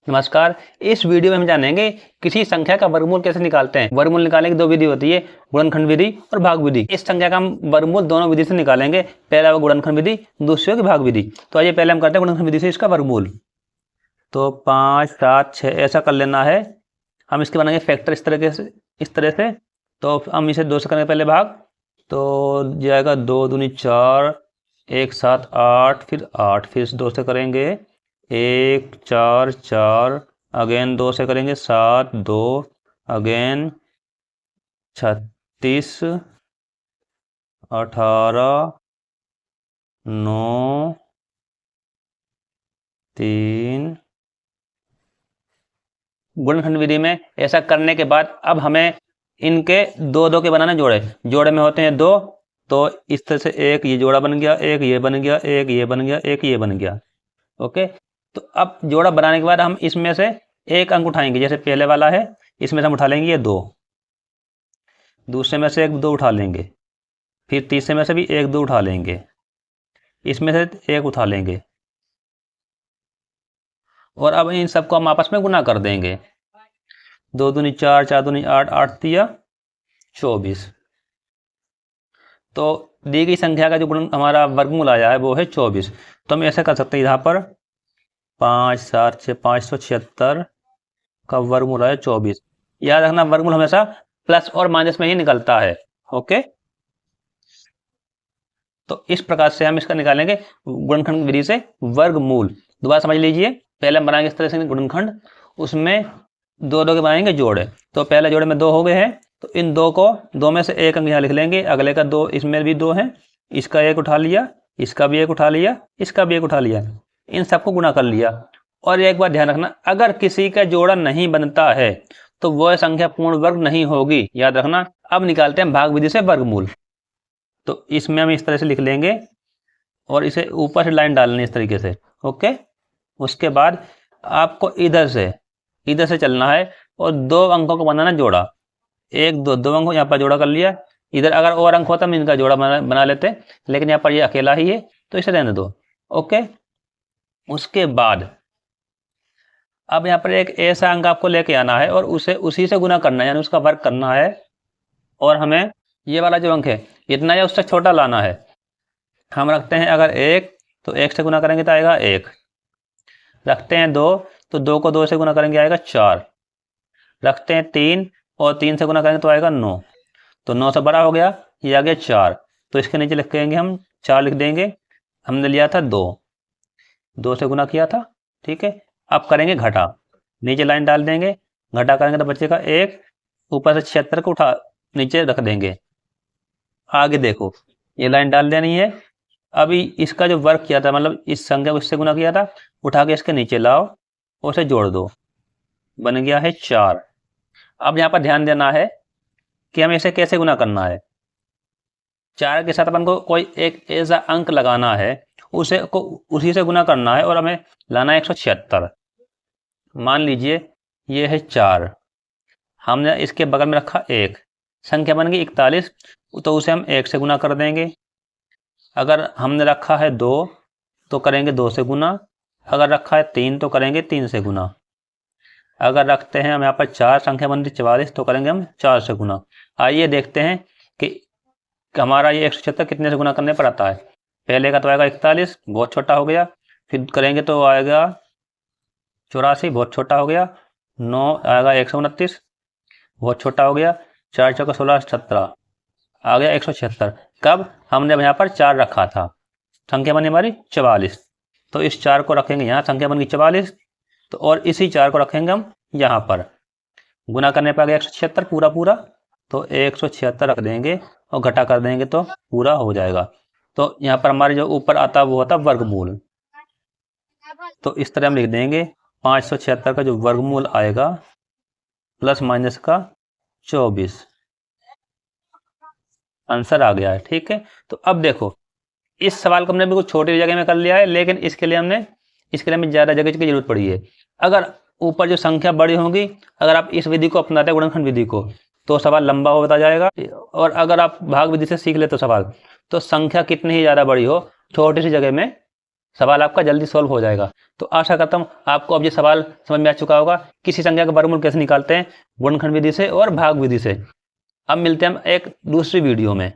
नमस्कार। इस वीडियो में हम जानेंगे किसी संख्या का वर्गमूल कैसे निकालते हैं। वर्गमूल निकालने की दो विधि होती है, गुणनखंड विधि और भाग विधि। इस संख्या का हम वर्गमूल दोनों विधि से निकालेंगे। पहला वो गुणनखंड विधि, दूसरी होगी भाग विधि। तो आइए पहले हम करते हैं गुणनखंड विधि से इसका वर्गमूल। तो 5, 7, 6 ऐसा कर लेना है। हम इसके बनाएंगे फैक्टर इस तरह से। तो हम इसे 2 से करेंगे पहले भाग, तो जाएगा 2 दूनी 4, 1 7 8, फिर 8, फिर 2 से करेंगे 1 4 4, अगेन 2 से करेंगे 7 2, अगेन 36 18 9 3। गुणनखंड विधि में ऐसा करने के बाद अब हमें इनके दो दो के बनाने जोड़े में होते हैं 2। तो इस तरह से एक ये जोड़ा बन गया, एक ये बन गया, एक ये बन गया, एक ये बन गया। ओके, तो अब जोड़ा बनाने के बाद हम इसमें से एक अंक उठाएंगे। जैसे पहले वाला है, इसमें से हम उठा लेंगे ये 2, दूसरे में से एक 2 उठा लेंगे, फिर तीसरे में से भी 1 2 उठा लेंगे, इसमें से 1 उठा लेंगे, और अब इन सबको हम आपस में गुना कर देंगे। 2 दूनी 4, 4 दूनी 8, 8 तिया 24। तो दी गई संख्या का जो गुण हमारा वर्गमूल आया है वो है 24। तो हम ऐसे कर सकते हैं, यहाँ पर 5 7 6 576 का वर्गमूल आया 24। याद रखना वर्गमूल हमेशा प्लस और माइनस में ही निकलता है। ओके, तो इस प्रकार से हम इसका निकालेंगे गुणनखंड विधि से वर्गमूल। दोबारा समझ लीजिए, पहले हम बनाएंगे इस तरह से गुणनखंड, उसमें दो दो के बनाएंगे जोड़े। तो पहले जोड़े में 2 हो गए हैं, तो इन 2 को 2 में से एक अंक यहाँ लिख लेंगे, अगले का 2, इसमें भी 2 है, इसका 1 उठा लिया, इसका भी 1 उठा लिया, इसका भी 1 उठा लिया, इन सबको गुना कर लिया। और एक बात ध्यान रखना, अगर किसी का जोड़ा नहीं बनता है तो वह संख्या पूर्ण वर्ग नहीं होगी, याद रखना। अब निकालते हैं भाग विधि से वर्गमूल। तो इसमें हम इस तरह से लिख लेंगे और इसे ऊपर से लाइन डालनी इस तरीके से। ओके, उसके बाद आपको इधर से चलना है और 2 अंकों को बनाना जोड़ा। 1 2 2 अंकों यहाँ पर जोड़ा कर लिया। इधर अगर और अंक होता हम इनका जोड़ा बना लेते, लेकिन यहाँ पर ये अकेला ही है तो इसे रहने दो। ओके, उसके बाद अब यहाँ पर एक ऐसा अंक आपको लेके आना है और उसे उसी से गुना करना है, यानी उसका वर्ग करना है। और हमें ये वाला जो अंक है इतना या उससे छोटा लाना है। हम रखते हैं अगर 1, तो 1 से गुना करेंगे तो आएगा 1। रखते हैं 2, तो 2 को 2 से गुना करेंगे आएगा 4। रखते हैं 3, और 3 से गुना करेंगे तो आएगा 9। तो 9 से बड़ा हो गया, ये आ गया 4। तो इसके नीचे लिखेंगे हम 4 लिख देंगे। हमने लिया था 2 से गुना किया था। ठीक है, अब करेंगे घटा, नीचे लाइन डाल देंगे, घटा करेंगे तो बचेगा 1, ऊपर से 76 को उठा नीचे रख देंगे। आगे देखो, ये लाइन डाल देनी है। अभी इसका जो वर्ग किया था, मतलब इस संख्या को इससे गुना किया था, उठा के इसके नीचे लाओ और उसे जोड़ दो, बन गया है 4। अब यहाँ पर ध्यान देना है कि हमें इसे कैसे गुना करना है। 4 के साथ अपन को कोई एक ऐसा अंक लगाना है, उसी से गुना करना है, और हमें लाना है 176। मान लीजिए ये है 4, हमने इसके बगल में रखा 1, संख्या बन गई 41, तो उसे हम 1 से गुना कर देंगे। अगर हमने रखा है 2 तो करेंगे 2 से गुना, अगर रखा है 3 तो करेंगे 3 से गुना, अगर रखते हैं हम यहाँ पर 4, संख्या बन रही 44, तो करेंगे हम 4 से गुना। आइए देखते हैं कि हमारा ये 176 कितने से गुना करने पर आता है। पहले का तो आएगा 41, बहुत छोटा हो गया, फिर करेंगे तो आएगा 84, बहुत छोटा हो गया, 9 आएगा 129, बहुत छोटा हो गया, 4 चौका 16 17, आ गया 176। कब हमने अब यहाँ पर 4 रखा था, संख्या बनी हमारी 44, तो इस 4 को रखेंगे यहाँ, संख्या बन गई 44। तो और इसी 4 को रखेंगे हम यहाँ पर, गुना करने पर आ गया 176 पूरा, तो 176 रख देंगे और घटा कर देंगे तो पूरा हो जाएगा। तो यहाँ पर हमारे जो ऊपर आता है वो होता है वर्गमूल। तो इस तरह हम लिख देंगे 576 का जो वर्गमूल आएगा प्लस माइनस का 24। आंसर आ गया है। ठीक है, तो अब देखो, इस सवाल को हमने बिल्कुल छोटी जगह में कर लिया है, लेकिन इसके लिए हमें ज़्यादा जगह की जरूरत पड़ी है। अगर ऊपर जो संख्या बड़ी होगी, अगर आप इस विधि को अपनाते हैं, गुणनखंड विधि को, तो सवाल लंबा होता जाएगा। और अगर आप भाग विधि से सीख ले तो सवाल, तो संख्या कितनी ही ज़्यादा बड़ी हो, छोटी सी जगह में सवाल आपका जल्दी सॉल्व हो जाएगा। तो आशा करता हूँ आपको अब ये सवाल समझ में आ चुका होगा, किसी संख्या का वर्गमूल कैसे निकालते हैं गुणनखंड विधि से और भाग विधि से। अब मिलते हैं हम एक दूसरी वीडियो में।